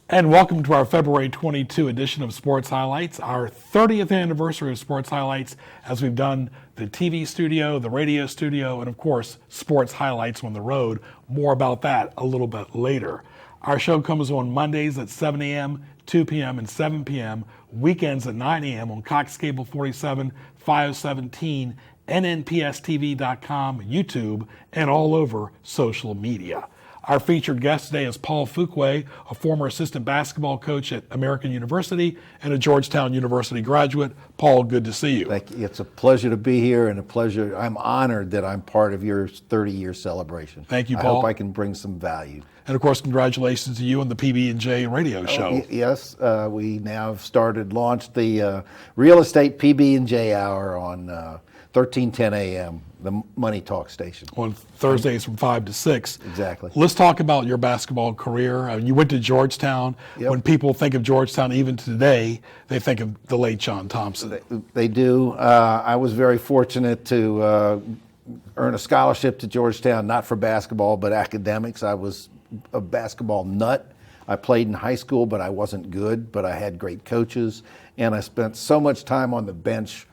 And welcome to our February 22 edition of Sports Highlights, our 30th anniversary of Sports Highlights, as we've done the TV studio, the radio studio, and of course, Sports Highlights on the road. More about that a little bit later. Our show comes on Mondays at 7 a.m., 2 p.m., and 7 p.m., weekends at 9 a.m. on Cox Cable 47, 517, NNPS-TV.com, YouTube, and all over social media. Our featured guest today is Paul Fuqua, a former assistant basketball coach at American University and a Georgetown University graduate. Paul, good to see you. Thank you. It's a pleasure to be here and a pleasure. I'm honored that I'm part of your 30-year celebration. Thank you, Paul. I hope I can bring some value. And of course, congratulations to you on the PB&J radio show. Yes, we now have launched the Real Estate PB&J Hour on 1310 a.m., the Money Talk station. On Thursdays from 5 to 6. Exactly. Let's talk about your basketball career. You went to Georgetown. Yep. When people think of Georgetown, even today, they think of the late John Thompson. They do. I was very fortunate to earn a scholarship to Georgetown, not for basketball, but academics. I was a basketball nut. I played in high school, but I wasn't good, but I had great coaches, and I spent so much time on the bench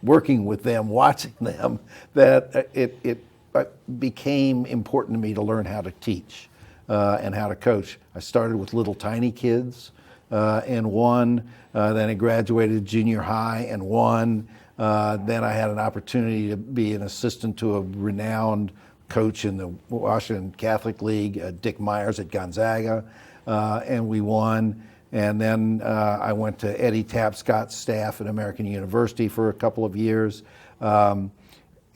working with them, watching them, that it became important to me to learn how to teach and how to coach. I started with little tiny kids and won, then I graduated junior high and won. Then I had an opportunity to be an assistant to a renowned coach in the Washington Catholic League, Dick Myers at Gonzaga, and we won. And then I went to Eddie Tapscott's staff at American University for a couple of years, and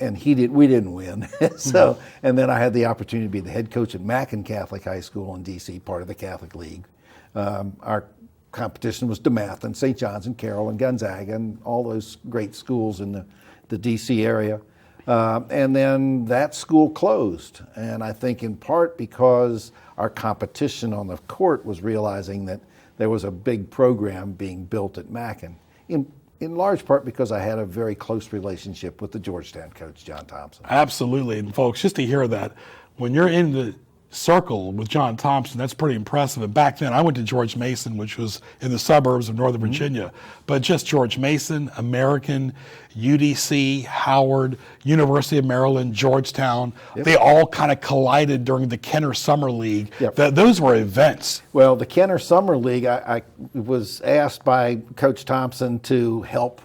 we didn't win. So, and then I had the opportunity to be the head coach at Mackin Catholic High School in D.C., part of the Catholic League. Our competition was DeMath and St. John's and Carroll and Gonzaga and all those great schools in the D.C. area. And then that school closed, and I think in part because our competition on the court was realizing that there was a big program being built at Mackin, in large part because I had a very close relationship with the Georgetown coach, John Thompson. Absolutely. And folks, just to hear that, when you're in the circle with John Thompson, that's pretty impressive. And back then, I went to George Mason, which was in the suburbs of Northern Virginia. But just George Mason, American, UDC, Howard, University of Maryland, Georgetown, they all kind of collided during the Kenner Summer League. Those were events. Well, the Kenner Summer League, I was asked by Coach Thompson to help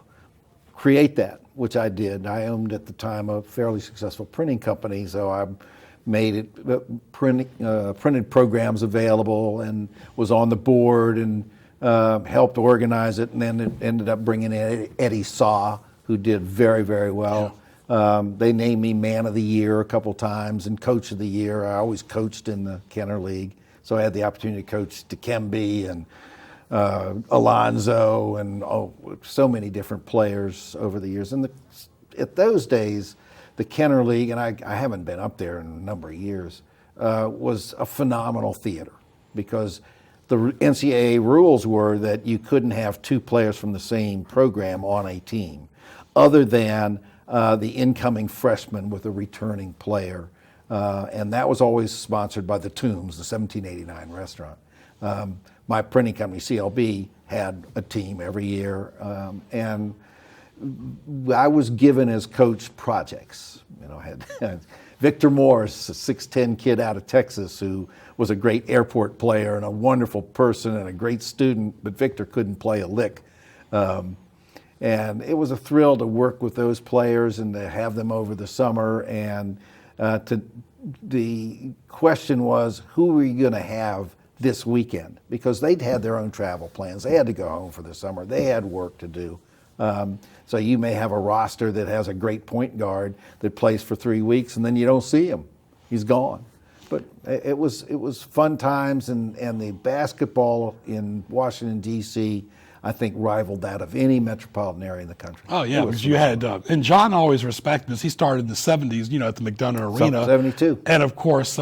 create that, which I did. I owned at the time a fairly successful printing company, so I made it printed programs available and was on the board and helped organize it, and then it ended up bringing in Eddie Saw, who did very, very well. They named me Man of the Year a couple times and Coach of the Year. I always coached in the Kenner League, so I had the opportunity to coach Dikembe and Alonzo and so many different players over the years. And at those days, the Kenner League, and I haven't been up there in a number of years, was a phenomenal theater because the NCAA rules were that you couldn't have two players from the same program on a team, other than the incoming freshman with a returning player. And that was always sponsored by the Tombs, the 1789 restaurant. My printing company, CLB, had a team every year, and I was given as coach projects. I had Victor Morris, a 6'10" kid out of Texas who was a great airport player and a wonderful person and a great student, but Victor couldn't play a lick. And it was a thrill to work with those players and to have them over the summer. And the question was, who were you going to have this weekend? Because they'd had their own travel plans. They had to go home for the summer. They had work to do. So you may have a roster that has a great point guard that plays for 3 weeks and then you don't see him. He's gone. But it was fun times, and the basketball in Washington, D.C., I think rivaled that of any metropolitan area in the country. Oh, yeah, because you had, and John always respected us. He started in the 70s, at the McDonough Arena. 72. And of course,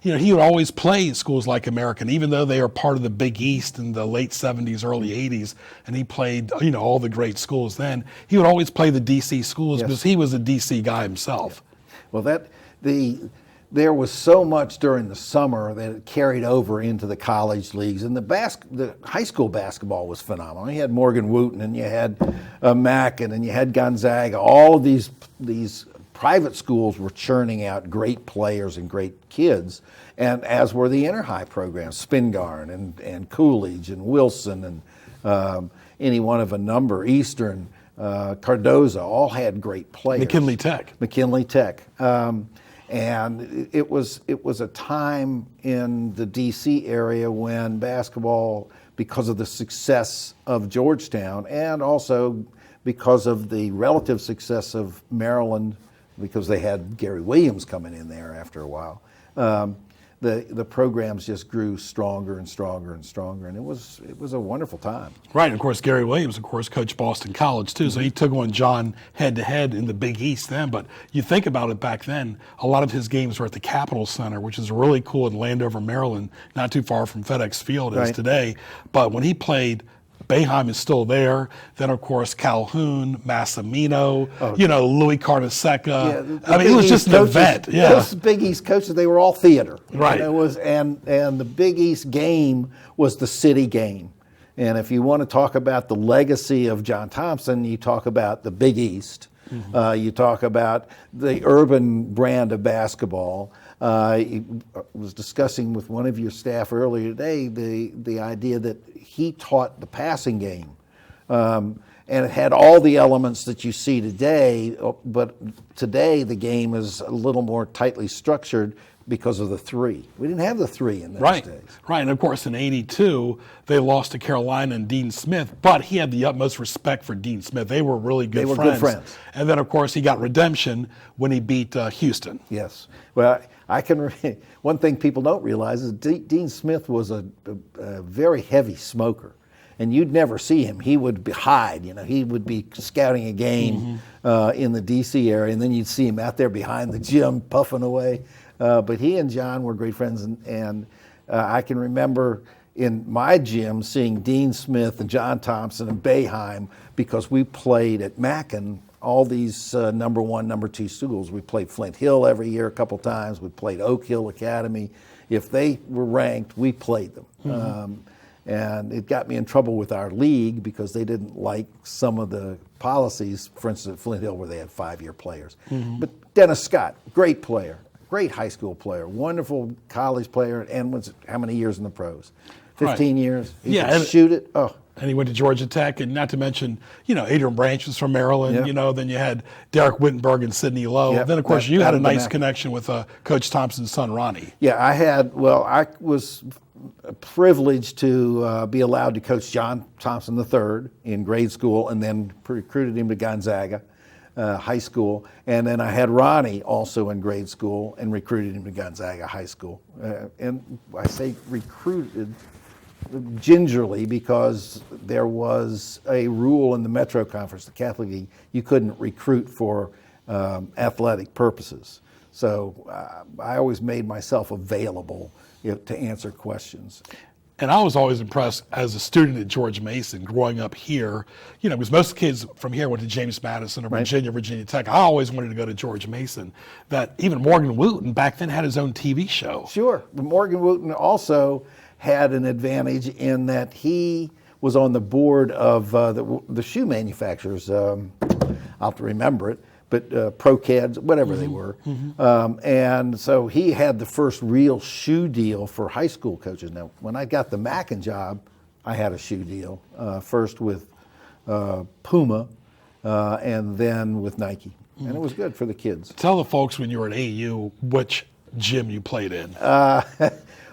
he would always play at schools like American, even though they were part of the Big East in the late 70s, early 80s, and he played, all the great schools then. He would always play the D.C. schools because he was a D.C. guy himself. Yeah. Well, there was so much during the summer that it carried over into the college leagues, and the high school basketball was phenomenal. You had Morgan Wooten, and you had Mackin, and you had Gonzaga. All of these private schools were churning out great players and great kids, and as were the inter-high programs, Spingarn and Coolidge and Wilson and any one of a number, Eastern, Cardozo, all had great players. McKinley Tech. And it was a time in the D.C. area when basketball, because of the success of Georgetown and also because of the relative success of Maryland, because they had Gary Williams coming in there after a while, the programs just grew stronger and stronger and stronger, and it was a wonderful time. Right, and of course Gary Williams, of course, coached Boston College too, so he took on John head-to-head in the Big East then. But you think about it, back then, a lot of his games were at the Capitol Center, which is really cool in Landover, Maryland, not too far from FedEx Field as today. But when he played, Boeheim is still there. Then, of course, Calhoun, Massimino, Louis Carnesecca. I mean, it was just an event. Yeah, those Big East coaches, they were all theater. Right. And it was, and the Big East game was the city game. And if you want to talk about the legacy of John Thompson, you talk about the Big East. You talk about the urban brand of basketball. I was discussing with one of your staff earlier today the idea that he taught the passing game. And it had all the elements that you see today, but today the game is a little more tightly structured because of the three. We didn't have the three in those days. Right, and of course in '82, they lost to Carolina and Dean Smith, but he had the utmost respect for Dean Smith. They were really good friends. They were good friends. And then, of course, he got redemption when he beat Houston. Yes. Well, one thing people don't realize is Dean Smith was a very heavy smoker. And you'd never see him. He would hide, he would be scouting a game in the D.C. area, and then you'd see him out there behind the gym puffing away. But he and John were great friends, and I can remember in my gym seeing Dean Smith and John Thompson and Boeheim, because we played at Mackin all these number one, number two schools. We played Flint Hill every year a couple times. We played Oak Hill Academy. If they were ranked, we played them. And it got me in trouble with our league because they didn't like some of the policies, for instance, at Flint Hill, where they had 5-year players. But Dennis Scott, great player. Great high school player, wonderful college player, and was how many years in the pros? 15 years. He could shoot it. Oh. And he went to Georgia Tech, and not to mention, Adrian Branch was from Maryland. Then you had Derek Wittenberg and Sidney Lowe. Then, of course, you had a nice connection with Coach Thompson's son, Ronnie. Yeah, I was privileged to be allowed to coach John Thompson III in grade school, and then recruited him to Gonzaga High School. And then I had Ronnie also in grade school and recruited him to Gonzaga High School. And I say recruited gingerly because there was a rule in the Metro Conference, the Catholic League, you couldn't recruit for athletic purposes. So I always made myself available to answer questions. And I was always impressed as a student at George Mason growing up here, because most kids from here went to James Madison or Virginia Tech. I always wanted to go to George Mason. That even Morgan Wooten back then had his own TV show. Sure. Morgan Wooten also had an advantage in that he was on the board of the shoe manufacturers. I'll have to remember it, but Pro-Keds, whatever they were. And so he had the first real shoe deal for high school coaches. Now, when I got the Mackin job, I had a shoe deal, first with Puma and then with Nike. And it was good for the kids. Tell the folks when you were at AAU which gym you played in.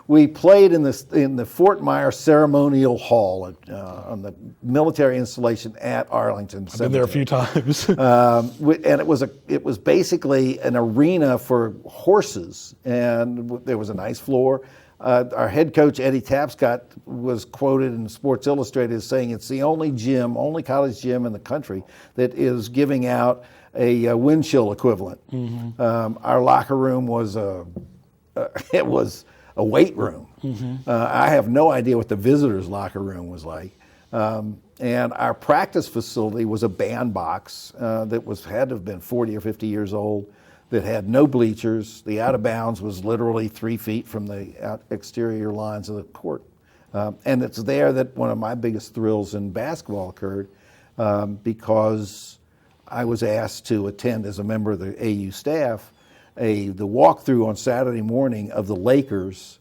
We played in the Fort Myers Ceremonial Hall on the military installation at Arlington Cemetery. I've been there a few times. And it was basically an arena for horses, and there was a nice floor. Our head coach Eddie Tapscott was quoted in Sports Illustrated as saying it's the only college gym in the country that is giving out a wind chill equivalent. Our locker room was it was a weight room. I have no idea what the visitors' locker room was like. And our practice facility was a bandbox that had to have been 40 or 50 years old. that had no bleachers. The out of bounds was literally 3 feet from the exterior lines of the court. And it's there that one of my biggest thrills in basketball occurred, because I was asked to attend as a member of the AU staff the walkthrough on Saturday morning of the Lakers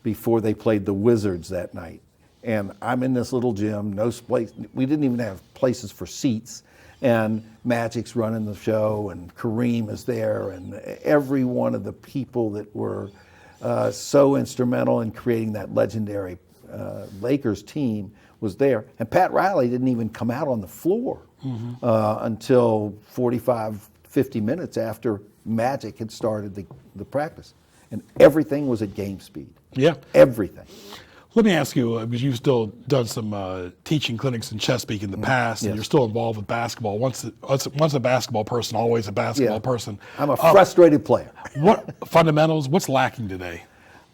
before they played the Wizards that night. And I'm in this little gym, no place. We didn't even have places for seats. And Magic's running the show, and Kareem is there, and every one of the people that were so instrumental in creating that legendary Lakers team was there. And Pat Riley didn't even come out on the floor until 45, 50 minutes after Magic had started the practice. And everything was at game speed. Yeah. Everything. Let me ask you, because you've still done some teaching clinics in Chesapeake in the past, and you're still involved with basketball. Once a basketball person, always a basketball person. I'm a frustrated player. What fundamentals, what's lacking today?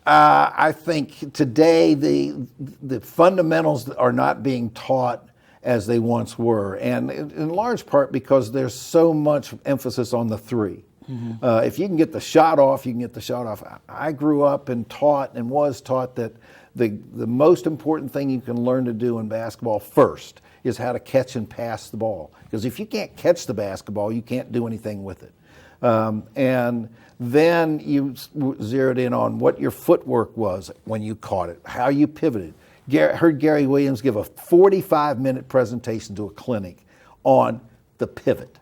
I think today the fundamentals are not being taught as they once were, and in large part because there's so much emphasis on the three. If you can get the shot off, you can get the shot off. I grew up and was taught that the most important thing you can learn to do in basketball first is how to catch and pass the ball. Because if you can't catch the basketball, you can't do anything with it. And then you zeroed in on what your footwork was when you caught it, how you pivoted. Heard Gary Williams give a 45-minute presentation to a clinic on the pivot.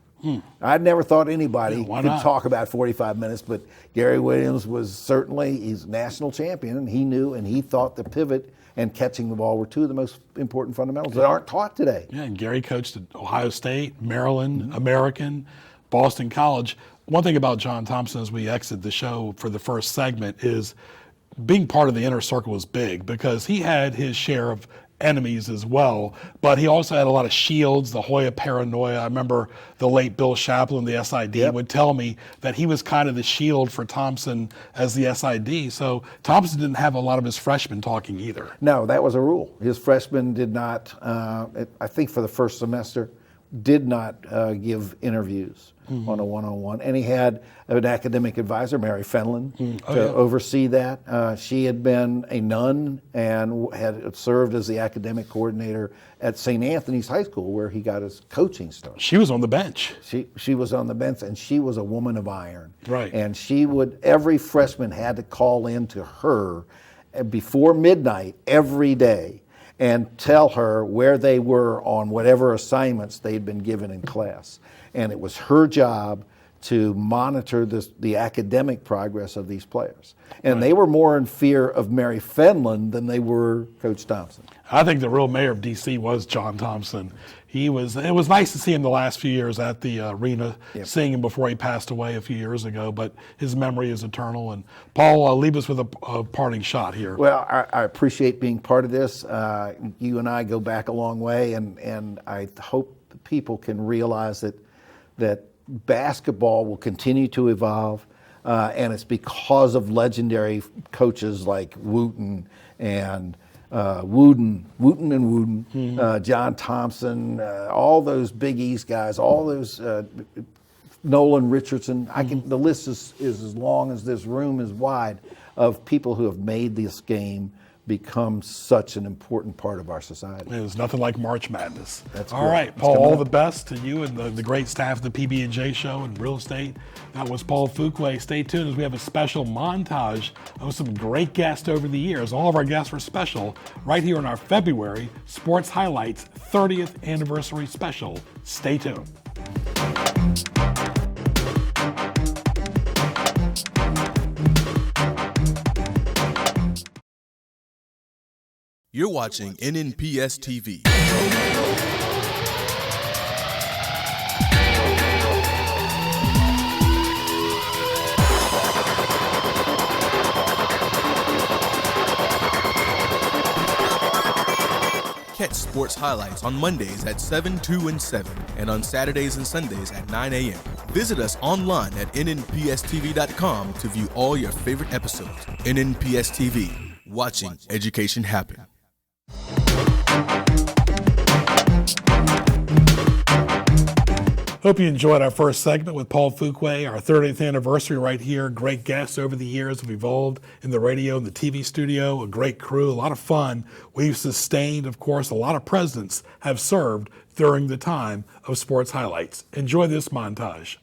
I'd never thought anybody could talk about 45 minutes, but Gary Williams he's national champion, and he knew and he thought the pivot and catching the ball were two of the most important fundamentals that aren't taught today. Yeah, and Gary coached at Ohio State, Maryland, American, Boston College. One thing about John Thompson as we exit the show for the first segment is being part of the inner circle was big, because he had his share of enemies as well, but he also had a lot of shields, the Hoya paranoia. I remember the late Bill Chaplin, the SID, would tell me that he was kind of the shield for Thompson as the SID. So Thompson didn't have a lot of his freshmen talking either. No, that was a rule. His freshmen did not, I think for the first semester, did not give interviews on a one-on-one. And he had an academic advisor, Mary Fenlon, to oversee that. She had been a nun and had served as the academic coordinator at St. Anthony's High School, where he got his coaching start. She was on the bench. She was on the bench, and she was a woman of iron. Right. And every freshman had to call in to her before midnight every day and tell her where they were on whatever assignments they'd been given in class. And it was her job to monitor the academic progress of these players. And they were more in fear of Mary Fenlon than they were Coach Thompson. I think the real mayor of D.C. was John Thompson. It was nice to see him the last few years at the arena, seeing him before he passed away a few years ago, but his memory is eternal. And Paul, leave us with a parting shot here. Well, I appreciate being part of this. You and I go back a long way, and I hope people can realize that basketball will continue to evolve, and it's because of legendary coaches like Wooten and John Thompson, all those Big East guys, all those Nolan Richardson. The list is as long as this room is wide of people who have made this game become such an important part of our society. There's nothing like March Madness. That's all right, Paul, all the best to you and the great staff of the PB&J show and real estate. That was Paul Fuqua. Stay tuned as we have a special montage of some great guests over the years. All of our guests were special right here in our February Sports Highlights 30th Anniversary Special. Stay tuned. You're watching NNPS-TV. Catch sports highlights on Mondays at 7, 2, and 7, and on Saturdays and Sundays at 9 a.m. Visit us online at nnpstv.com to view all your favorite episodes. NNPS-TV, watching education happen. Hope you enjoyed our first segment with Paul Fuqua, our 30th anniversary right here. Great guests over the years have evolved in the radio and the TV studio, a great crew, a lot of fun. We've sustained, of course, a lot of presidents have served during the time of Sports Highlights. Enjoy this montage.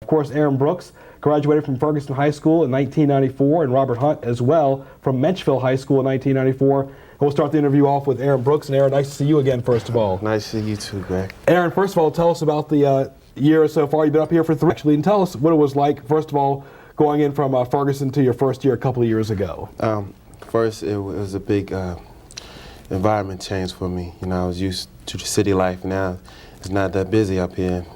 Of course, Aaron Brooks graduated from Ferguson High School in 1994, and Robert Hunt as well from Menchville High School in 1994. And we'll start the interview off with Aaron Brooks. And Aaron, nice to see you again, first of all. Nice to see you too, Greg. Aaron, first of all, tell us about the year so far. You've been up here for 3. Actually, and tell us what it was like, first of all, going in from Ferguson to your first year a couple of years ago. First, it was a big environment change for me. You know, I was used to the city life. Now it's not that busy up here.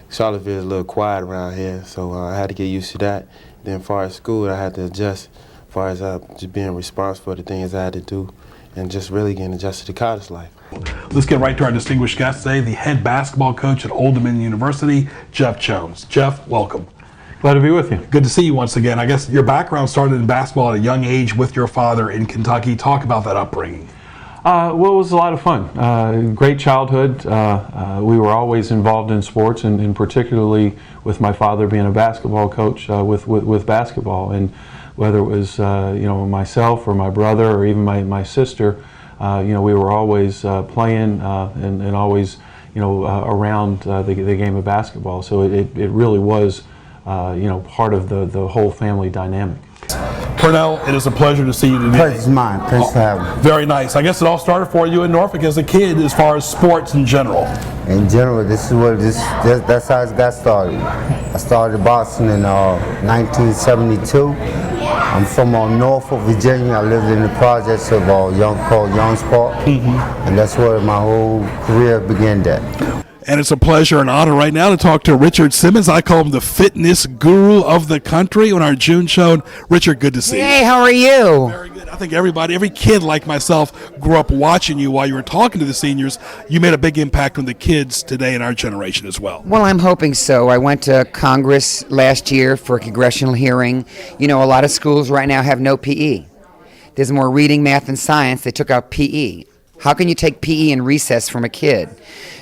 Charlottesville is a little quiet around here, so I had to get used to that. Then as far as school, I had to adjust as far as just being responsible for the things I had to do and just really getting adjusted to college life. Let's get right to our distinguished guest today, the head basketball coach at Old Dominion University, Jeff Jones. Jeff, welcome. Glad to be with you. Good to see you once again. I guess your background started in basketball at a young age with your father in Kentucky. Talk about that upbringing. Well, it was a lot of fun. Great childhood. We were always involved in sports, and particularly with my father being a basketball coach with basketball. And whether it was myself or my brother or even my sister, we were always playing and always around the game of basketball. So it really was part of the whole family dynamic. PERNELL, it is a pleasure to see you today. Pleasure's mine. Thanks for having me. Very nice. I guess it all started for you in Norfolk as a kid as far as sports in general. In general, that's how it got started. I started boxing in 1972. I'm from Norfolk, Virginia. I lived in the projects of Young's Park, and that's where my whole career began at. And it's a pleasure and honor right now to talk to Richard Simmons. I call him the fitness guru of the country on our June show. Richard, good to see you. Hey, how are you? Very good. I think every kid like myself grew up watching you while you were talking to the seniors. You made a big impact on the kids today in our generation as well. Well, I'm hoping so. I went to Congress last year for a congressional hearing. You know, a lot of schools right now have no PE. There's more reading, math, and science. They took out PE. How can you take PE in recess from a kid?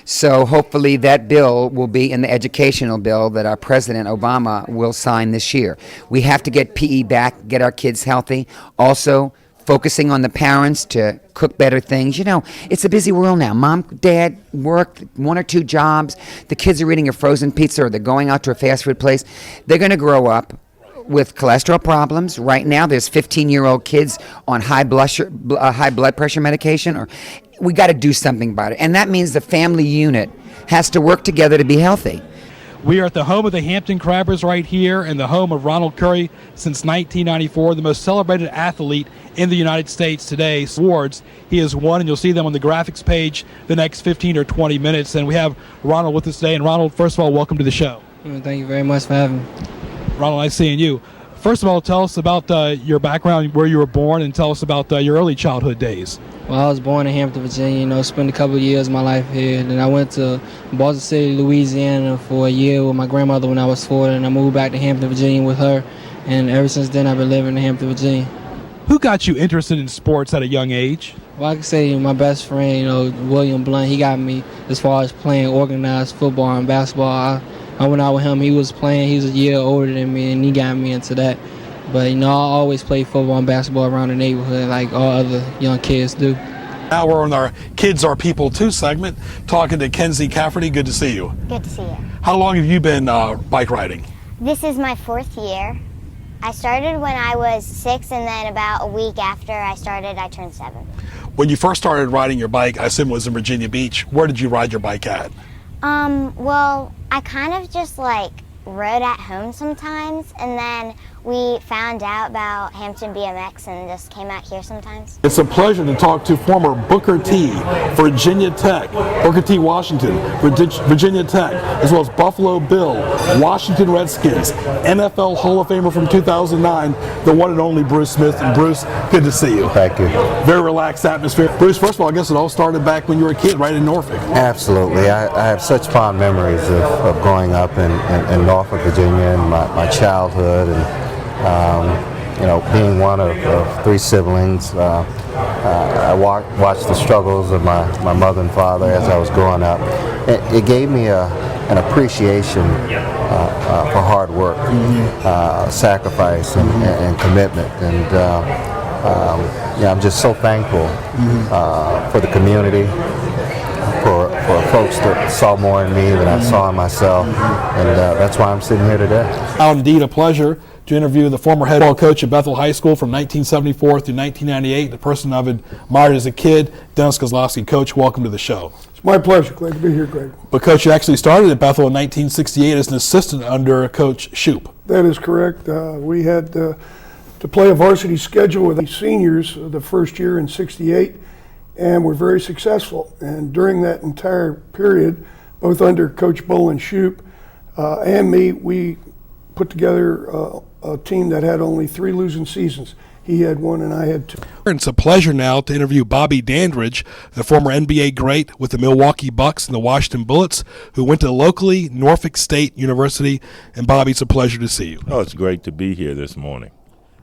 So hopefully that bill will be in the educational bill that our President Obama will sign this year. We have to get PE back, get our kids healthy. Also, focusing on the parents to cook better things. You know, it's a busy world now. Mom, dad work 1 or 2 jobs. The kids are eating a frozen pizza or they're going out to a fast food place. They're going to grow up with cholesterol problems. Right now, there's 15-year-old kids on high blood pressure medication. We got to do something about it, and that means the family unit has to work together to be healthy. We are at the home of the Hampton Crabbers right here, and the home of Ronald Curry since 1994, the most celebrated athlete in the United States today. Awards he has won, and you'll see them on the graphics page the next 15 or 20 minutes. And we have Ronald with us today. And Ronald, first of all, welcome to the show. Thank you very much for having me. Ronald, nice seeing you. First of all, tell us about your background, where you were born, and tell us about your early childhood days. Well, I was born in Hampton, Virginia, spent a couple of years of my life here. Then I went to Boston City, Louisiana for a year with my grandmother when I was 4, and I moved back to Hampton, Virginia with her. And ever since then, I've been living in Hampton, Virginia. Who got you interested in sports at a young age? Well, I can say my best friend, William Blunt, he got me as far as playing organized football and basketball. I went out with him. He was playing. He was a year older than me, and he got me into that. But, I always play football and basketball around the neighborhood like all other young kids do. Now we're on our Kids Are People 2 segment, talking to Kenzie Cafferty. Good to see you. Good to see you. How long have you been bike riding? This is my 4th year. I started when I was 6, and then about a week after I started, I turned 7. When you first started riding your bike, I assume it was in Virginia Beach. Where did you ride your bike at? Well, I kind of just rode at home sometimes, and then we found out about Hampton BMX and just came out here sometimes. It's a pleasure to talk to former Booker T, Virginia Tech, Booker T, Washington, Virginia Tech, as well as Buffalo Bill, Washington Redskins, NFL Hall of Famer from 2009, the one and only Bruce Smith. And Bruce, good to see you. Thank you. Very relaxed atmosphere. Bruce, first of all, I guess it all started back when you were a kid, right in Norfolk. Absolutely. I have such fond memories of growing up in Norfolk, Virginia, and my childhood. And you know, being one of 3 siblings, I watched the struggles of my mother and father as I was growing up. It gave me an appreciation for hard work, sacrifice, and commitment. And yeah, I'm just so thankful for the community, for folks that saw more in me than I saw in myself, and that's why I'm sitting here today. Now, indeed, a pleasure to interview the former head football coach at Bethel High School from 1974 through 1998, the person I've admired as a kid, Dennis Kozlowski. Coach, welcome to the show. It's my pleasure. Glad to be here, Greg. But Coach, you actually started at Bethel in 1968 as an assistant under Coach Shoup. That is correct. We had to play a varsity schedule with the seniors the first year in '68, and we're very successful. And during that entire period, both under Coach Bolin Shoup and me, we put together a team that had only 3 losing seasons. He had 1 and I had 2. It's a pleasure now to interview Bobby Dandridge, the former NBA great with the Milwaukee Bucks and the Washington Bullets, who went to locally Norfolk State University. And Bobby, it's a pleasure to see you. Oh, it's great to be here this morning.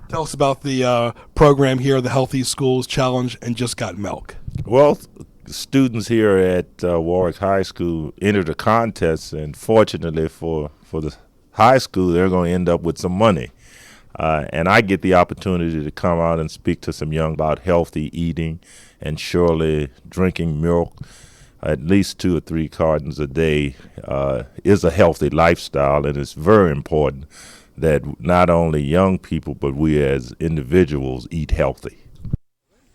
Tell us about the program here, the Healthy Schools Challenge, and Just Got Milk. Well, students here at Warwick High School entered a contest, and fortunately for the high school, they're going to end up with some money. And I get the opportunity to come out and speak to some young about healthy eating and surely drinking milk at least 2 or 3 cartons a day is a healthy lifestyle, and it's very important that not only young people but we as individuals eat healthy.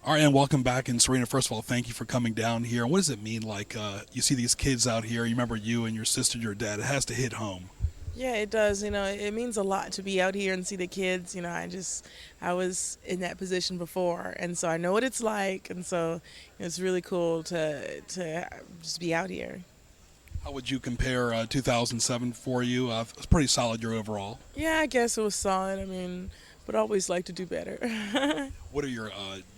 All right, and welcome back. And Serena, first of all, thank you for coming down here. What does it mean, like, you see these kids out here, you remember you and your sister, your dad, it has to hit home. Yeah, it does. You know, it means a lot to be out here and see the kids. You know, I was in that position before, and so I know what it's like, and so it's really cool to just be out here. How would you compare 2007 for you? It was a pretty solid year overall. Yeah, I guess it was solid. I mean, but I always like to do better. What are your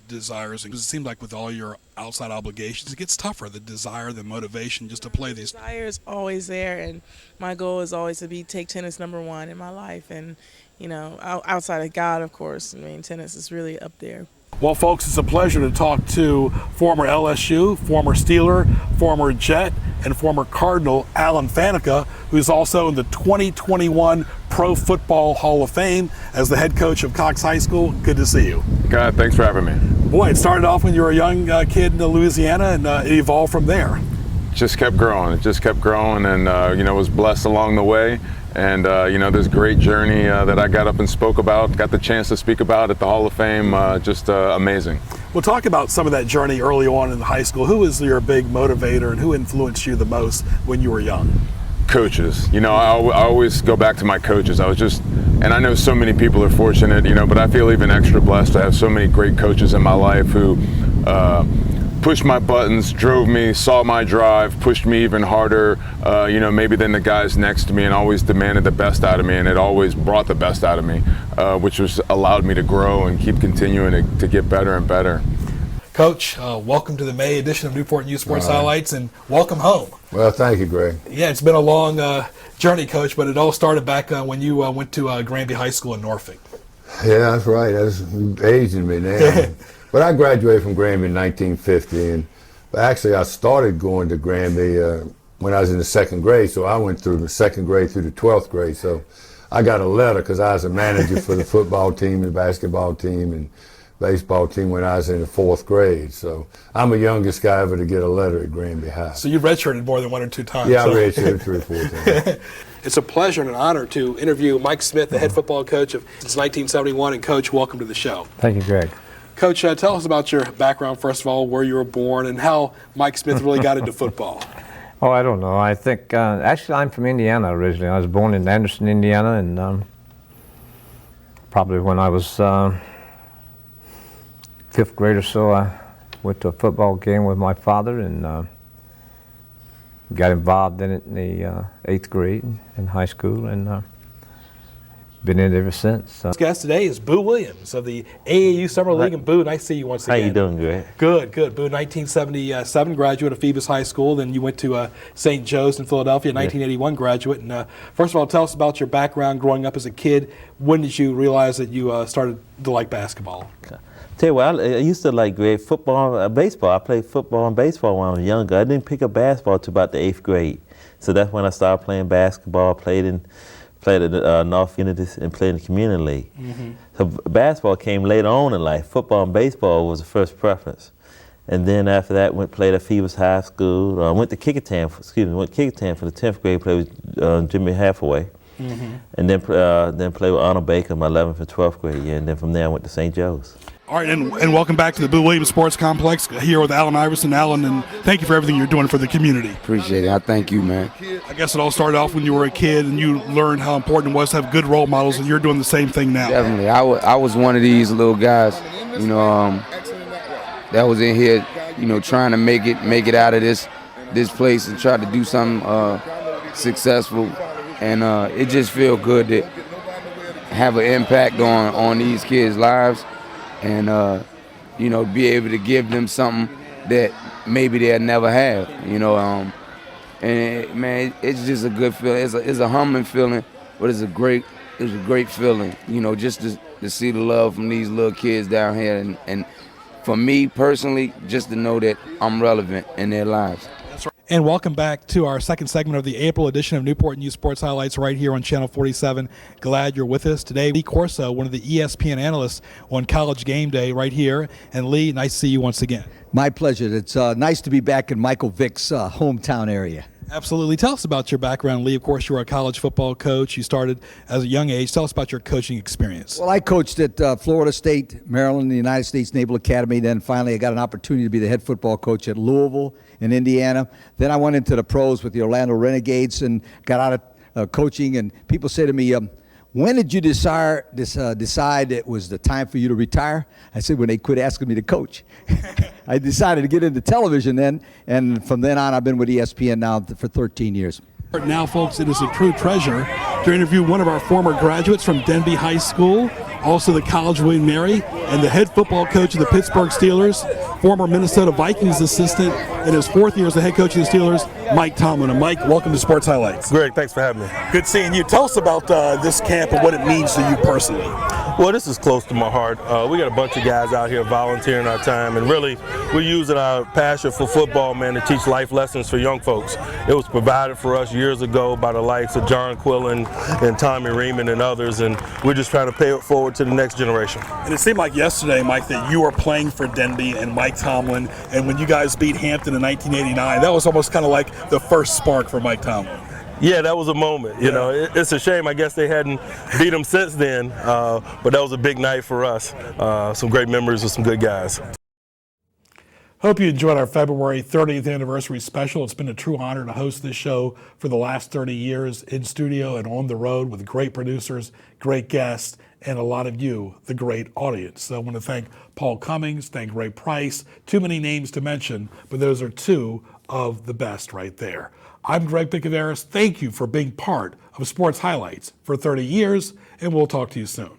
desires? Because it seems like with all your outside obligations, it gets tougher, the desire, the motivation just to play these. The desire is always there, and my goal is always to take tennis #1 in my life. And, you know, outside of God, of course, I mean, tennis is really up there. Well, folks, it's a pleasure to talk to former LSU, former Steeler, former Jet, and former Cardinal Alan Faneca, who's also in the 2021 Pro Football Hall of Fame as the head coach of Cox High School. Good to see you. God, thanks for having me. Boy, it started off when you were a young kid in Louisiana, and it evolved from there. Just kept growing. It just kept growing, and you know, was blessed along the way. And you know, this great journey that I got up and spoke about, got the chance to speak about at the Hall of Fame, just amazing. We'll talk about some of that journey early on in high school. Who was your big motivator, and who influenced you the most when you were young? Coaches. You know, I always go back to my coaches. And I know so many people are fortunate, you know, but I feel even extra blessed to have so many great coaches in my life who pushed my buttons, drove me, saw my drive, pushed me even harder, you know, maybe than the guys next to me, and always demanded the best out of me, and it always brought the best out of me, which was allowed me to grow and keep continuing to get better and better. Coach, welcome to the May edition of Newport News Sports Highlights, and welcome home. Well, thank you, Greg. Yeah, it's been a long journey, Coach, but it all started back when you went to Granby High School in Norfolk. Yeah, that's right. That's aging me now. But I graduated from Granby in 1950, and actually I started going to Granby when I was in the 2nd grade, so I went through the 2nd grade through the 12th grade. So I got a letter because I was a manager for the football team, the basketball team, and baseball team when I was in the 4th grade. So I'm the youngest guy ever to get a letter at Granby High. So you've redshirted more than 1 or 2 times. Yeah, I redshirted 3 or 4 times. It's a pleasure and an honor to interview Mike Smith, the head football coach since 1971. And Coach, welcome to the show. Thank you, Greg. Coach, tell us about your background, first of all, where you were born, and how Mike Smith really got into football. Oh, I don't know. I think, actually, I'm from Indiana originally. I was born in Anderson, Indiana, and probably when I was 5th grade or so, I went to a football game with my father and got involved in it in the 8th grade in high school, and been in it ever since. So. Guest today is Boo Williams of the AAU Summer League. And Boo, nice to see you once again. How you doing, Greg? Good, good. Boo, 1977 graduate of Phoebus High School. Then you went to St. Joe's in Philadelphia, 1981 graduate. And first of all, tell us about your background growing up as a kid. When did you realize that you started to like basketball? Tell you what, I used to like Greg, football, baseball. I played football and baseball when I was younger. I didn't pick up basketball until about the 8th grade. So that's when I started playing basketball, played at North Unity and played in the community league. Mm-hmm. So basketball came later on in life. Football and baseball was the first preference. And then after that, went at Phoebus High School. Went to Kickertown for the 10th grade, played with Jimmy Hathaway. Mm-hmm. And then played with Arnold Baker my 11th and 12th grade year. And then from there I went to St. Joe's. All right, and welcome back to the Boo Williams Sports Complex here with Allen Iverson. Allen, and thank you for everything you're doing for the community. Appreciate it. I thank you, man. I guess it all started off when you were a kid and you learned how important it was to have good role models, and you're doing the same thing now. Definitely. I was one of these little guys, that was in here, trying to make it out of this place and try to do something successful. And it just feels good to have an impact on these kids' lives. And be able to give them something that maybe they'll never have, and man, it's just a good feeling. It's a humbling feeling, but it's a great feeling, just to see the love from these little kids down here, and for me personally, just to know that I'm relevant in their lives. And welcome back to our second segment of the April edition of Newport News Sports Highlights right here on Channel 47. Glad you're with us today. Lee Corso, one of the ESPN analysts on College Game Day right here. And Lee, nice to see you once again. My pleasure. It's nice to be back in Michael Vick's hometown area. Absolutely. Tell us about your background, Lee. Of course, you were a college football coach. You started as a young age. Tell us about your coaching experience. Well, I coached at Florida State, Maryland, the United States Naval Academy. Then finally I got an opportunity to be the head football coach at Louisville in Indiana. Then I went into the pros with the Orlando Renegades and got out of coaching. And people say to me, when did you decide it was the time for you to retire? I said, when they quit asking me to coach. I decided to get into television then, and from then on I've been with ESPN now for 13 years. Now, folks, it is a true treasure to interview one of our former graduates from Denby High School, also the College William Mary, and the head football coach of the Pittsburgh Steelers, former Minnesota Vikings assistant, in his 4th year as the head coach of the Steelers, Mike Tomlin. And Mike, welcome to Sports Highlights. Greg, thanks for having me. Good seeing you. Tell us about this camp and what it means to you personally. Well, this is close to my heart. We got a bunch of guys out here volunteering our time, and really we're using our passion for football, man, to teach life lessons for young folks. It was provided for us years ago by the likes of John Quillen and Tommy Reeman and others, and we're just trying to pay it forward to the next generation. And it seemed like yesterday, Mike, that you were playing for Denby and Mike Tomlin, and when you guys beat Hampton in 1989, that was almost kind of like the first spark for Mike Tomlin. Yeah, that was a moment. You know, it's a shame. I guess they hadn't beat them since then, but that was a big night for us. Some great memories with some good guys. Hope you enjoyed our February 30th anniversary special. It's been a true honor to host this show for the last 30 years in studio and on the road with great producers, great guests, and a lot of you, the great audience. So I want to thank Paul Cummings, thank Ray Price. Too many names to mention, but those are two of the best right there. I'm Greg Picaveras. Thank you for being part of Sports Highlights for 30 years, and we'll talk to you soon.